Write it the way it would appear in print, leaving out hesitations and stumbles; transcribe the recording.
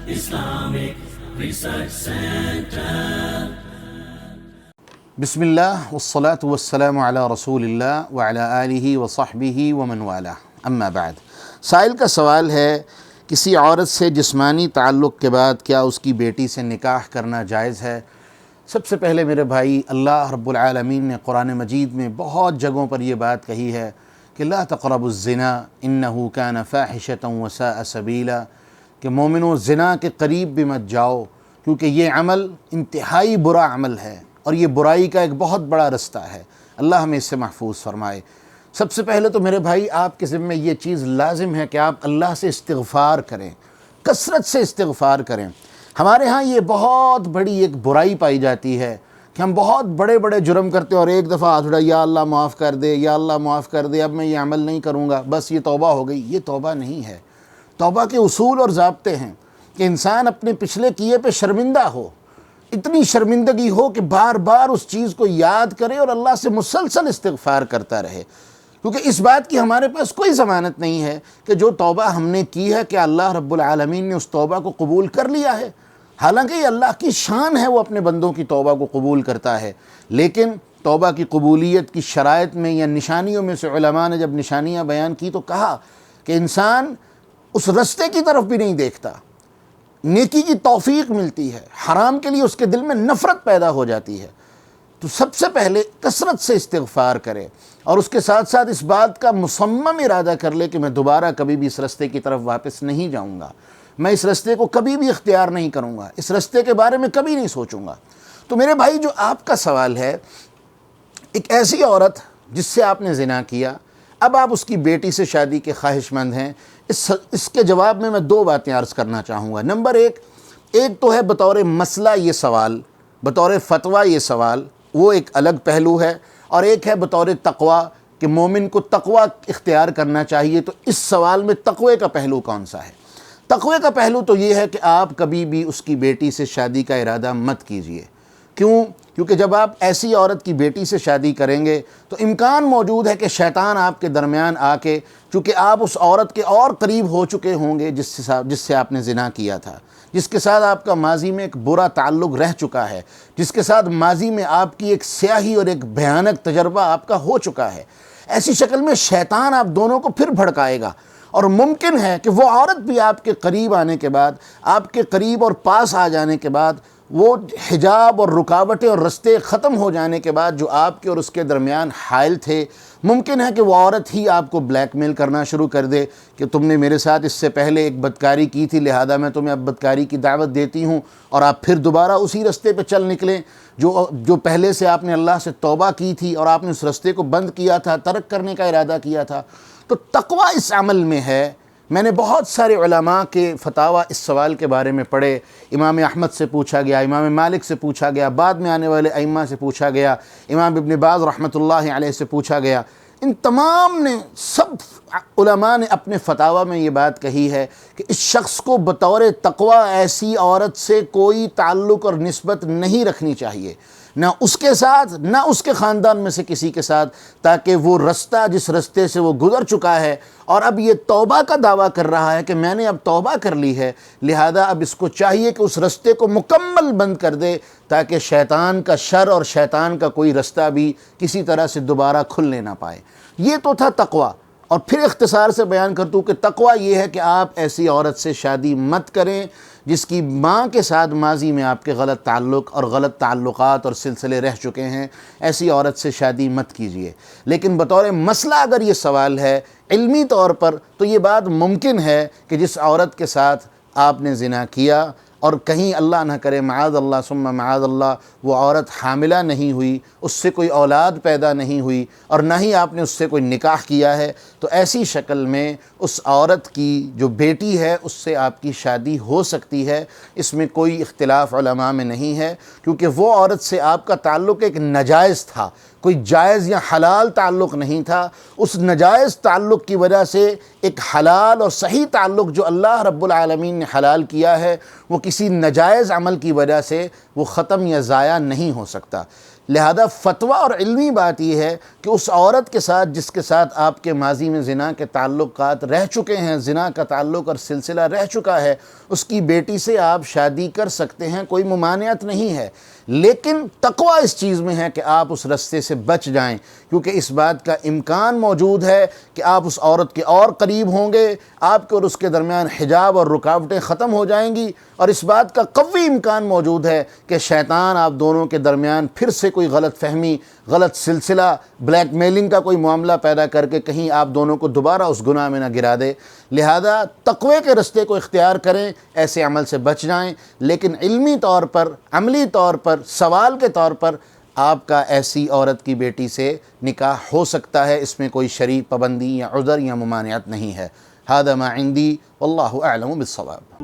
Islamic Research Center. بسم اللہ والصلاة والسلام علی رسول اللہ وعلی آلہ وصحبہ ومن والہ، اما بعد۔ سائل کا سوال ہے، کسی عورت سے جسمانی تعلق کے بعد کیا اس کی بیٹی سے نکاح کرنا جائز ہے؟ سب سے پہلے میرے بھائی، اللہ رب العالمین نے قرآن مجید میں بہت جگہوں پر یہ بات کہی ہے کہ لا تقربوا الزنا انہ کان فاحشۃ وساء سبیلا، کہ مومنو زنا کے قریب بھی مت جاؤ کیونکہ یہ عمل انتہائی برا عمل ہے اور یہ برائی کا ایک بہت بڑا رستہ ہے۔ اللہ ہمیں اس سے محفوظ فرمائے۔ سب سے پہلے تو میرے بھائی، آپ کے ذمہ یہ چیز لازم ہے کہ آپ اللہ سے استغفار کریں، کثرت سے استغفار کریں۔ ہمارے ہاں یہ بہت بڑی ایک برائی پائی جاتی ہے کہ ہم بہت بڑے بڑے جرم کرتے ہیں اور ایک دفعہ ہاتھ اٹھا، یا اللہ معاف کر دے، یا اللہ معاف کر دے، اب میں یہ عمل نہیں کروں گا، بس یہ توبہ ہو گئی۔ یہ توبہ نہیں ہے۔ توبہ کے اصول اور ضابطے ہیں کہ انسان اپنے پچھلے کیے پہ شرمندہ ہو، اتنی شرمندگی ہو کہ بار بار اس چیز کو یاد کرے اور اللہ سے مسلسل استغفار کرتا رہے، کیونکہ اس بات کی ہمارے پاس کوئی ضمانت نہیں ہے کہ جو توبہ ہم نے کی ہے کہ اللہ رب العالمین نے اس توبہ کو قبول کر لیا ہے۔ حالانکہ یہ اللہ کی شان ہے، وہ اپنے بندوں کی توبہ کو قبول کرتا ہے، لیکن توبہ کی قبولیت کی شرائط میں یا نشانیوں میں سے علماء نے جب نشانیاں بیان کی تو کہا کہ انسان اس رستے کی طرف بھی نہیں دیکھتا، نیکی کی توفیق ملتی ہے، حرام کے لیے اس کے دل میں نفرت پیدا ہو جاتی ہے۔ تو سب سے پہلے کثرت سے استغفار کرے اور اس کے ساتھ ساتھ اس بات کا مصمم ارادہ کر لے کہ میں دوبارہ کبھی بھی اس رستے کی طرف واپس نہیں جاؤں گا، میں اس رستے کو کبھی بھی اختیار نہیں کروں گا، اس رستے کے بارے میں کبھی نہیں سوچوں گا۔ تو میرے بھائی، جو آپ کا سوال ہے، ایک ایسی عورت جس سے آپ نے زنا کیا، اب آپ اس کی بیٹی سے شادی کے خواہش مند ہیں، اس کے جواب میں دو باتیں عرض کرنا چاہوں گا۔ نمبر ایک تو ہے بطور مسئلہ یہ سوال، بطور فتویٰ یہ سوال، وہ ایک الگ پہلو ہے، اور ایک ہے بطور تقویٰ کہ مومن کو تقویٰ اختیار کرنا چاہیے۔ تو اس سوال میں تقوی کا پہلو کون سا ہے؟ تقوی کا پہلو تو یہ ہے کہ آپ کبھی بھی اس کی بیٹی سے شادی کا ارادہ مت کیجیے۔ کیونکہ جب آپ ایسی عورت کی بیٹی سے شادی کریں گے تو امکان موجود ہے کہ شیطان آپ کے درمیان آ کے، چونکہ آپ اس عورت کے اور قریب ہو چکے ہوں گے جس سے آپ نے زنا کیا تھا، جس کے ساتھ آپ کا ماضی میں ایک برا تعلق رہ چکا ہے، جس کے ساتھ ماضی میں آپ کی ایک سیاہی اور ایک بھیانک تجربہ آپ کا ہو چکا ہے، ایسی شکل میں شیطان آپ دونوں کو پھر بھڑکائے گا، اور ممکن ہے کہ وہ عورت بھی آپ کے قریب آنے کے بعد، آپ کے قریب اور پاس آ جانے کے بعد، وہ حجاب اور رکاوٹیں اور رستے ختم ہو جانے کے بعد جو آپ کے اور اس کے درمیان حائل تھے، ممکن ہے کہ وہ عورت ہی آپ کو بلیک میل کرنا شروع کر دے کہ تم نے میرے ساتھ اس سے پہلے ایک بدکاری کی تھی، لہذا میں تمہیں اب بدکاری کی دعوت دیتی ہوں، اور آپ پھر دوبارہ اسی رستے پہ چل نکلیں جو پہلے سے آپ نے اللہ سے توبہ کی تھی اور آپ نے اس رستے کو بند کیا تھا، ترک کرنے کا ارادہ کیا تھا۔ تو تقوی اس عمل میں ہے۔ میں نے بہت سارے علماء کے فتاویٰ اس سوال کے بارے میں پڑھے، امام احمد سے پوچھا گیا، امام مالک سے پوچھا گیا، بعد میں آنے والے ائمہ سے پوچھا گیا، امام ابن باز رحمۃ اللہ علیہ سے پوچھا گیا۔ ان تمام نے، سب علماء نے اپنے فتاویٰ میں یہ بات کہی ہے کہ اس شخص کو بطور تقوی ایسی عورت سے کوئی تعلق اور نسبت نہیں رکھنی چاہیے، نہ اس کے ساتھ، نہ اس کے خاندان میں سے کسی کے ساتھ، تاکہ وہ رستہ جس رستے سے وہ گزر چکا ہے اور اب یہ توبہ کا دعویٰ کر رہا ہے کہ میں نے اب توبہ کر لی ہے، لہذا اب اس کو چاہیے کہ اس رستے کو مکمل بند کر دے تاکہ شیطان کا شر اور شیطان کا کوئی رستہ بھی کسی طرح سے دوبارہ کھلنے نہ پائے۔ یہ تو تھا تقوی۔ اور پھر اختصار سے بیان کر دوں کہ تقوی یہ ہے کہ آپ ایسی عورت سے شادی مت کریں جس کی ماں کے ساتھ ماضی میں آپ کے غلط تعلق اور غلط تعلقات اور سلسلے رہ چکے ہیں، ایسی عورت سے شادی مت کیجیے۔ لیکن بطور مسئلہ اگر یہ سوال ہے علمی طور پر، تو یہ بات ممکن ہے کہ جس عورت کے ساتھ آپ نے زنا کیا اور کہیں اللہ نہ کرے، معاذ اللہ ثم معاذ اللہ، وہ عورت حاملہ نہیں ہوئی، اس سے کوئی اولاد پیدا نہیں ہوئی اور نہ ہی آپ نے اس سے کوئی نکاح کیا ہے، تو ایسی شکل میں اس عورت کی جو بیٹی ہے اس سے آپ کی شادی ہو سکتی ہے۔ اس میں کوئی اختلاف علماء میں نہیں ہے، کیونکہ وہ عورت سے آپ کا تعلق ایک ناجائز تھا، کوئی جائز یا حلال تعلق نہیں تھا۔ اس ناجائز تعلق کی وجہ سے ایک حلال اور صحیح تعلق جو اللہ رب العالمین نے حلال کیا ہے، وہ کسی ناجائز عمل کی وجہ سے وہ ختم یا ضائع نہیں ہو سکتا۔ لہذا فتویٰ اور علمی بات یہ ہے کہ اس عورت کے ساتھ جس کے ساتھ آپ کے ماضی میں زنا کے تعلقات رہ چکے ہیں، زنا کا تعلق اور سلسلہ رہ چکا ہے، اس کی بیٹی سے آپ شادی کر سکتے ہیں، کوئی ممانعت نہیں ہے، لیکن تقویٰ اس چیز میں ہے کہ آپ اس رستے سے بچ جائیں، کیونکہ اس بات کا امکان موجود ہے کہ آپ اس عورت کے اور قریب ہوں گے، آپ کے اور اس کے درمیان حجاب اور رکاوٹیں ختم ہو جائیں گی، اور اس بات کا قوی امکان موجود ہے کہ شیطان آپ دونوں کے درمیان پھر سے کوئی غلط فہمی، غلط سلسلہ، بلیک میلنگ کا کوئی معاملہ پیدا کر کے کہیں آپ دونوں کو دوبارہ اس گناہ میں نہ گرا دے۔ لہذا تقوی کے رستے کو اختیار کریں، ایسے عمل سے بچ جائیں، لیکن علمی طور پر، عملی طور پر، سوال کے طور پر آپ کا ایسی عورت کی بیٹی سے نکاح ہو سکتا ہے، اس میں کوئی شرعی پابندی یا عذر یا ممانعت نہیں ہے۔ ھذا ما عندی واللہ اعلم بالصواب۔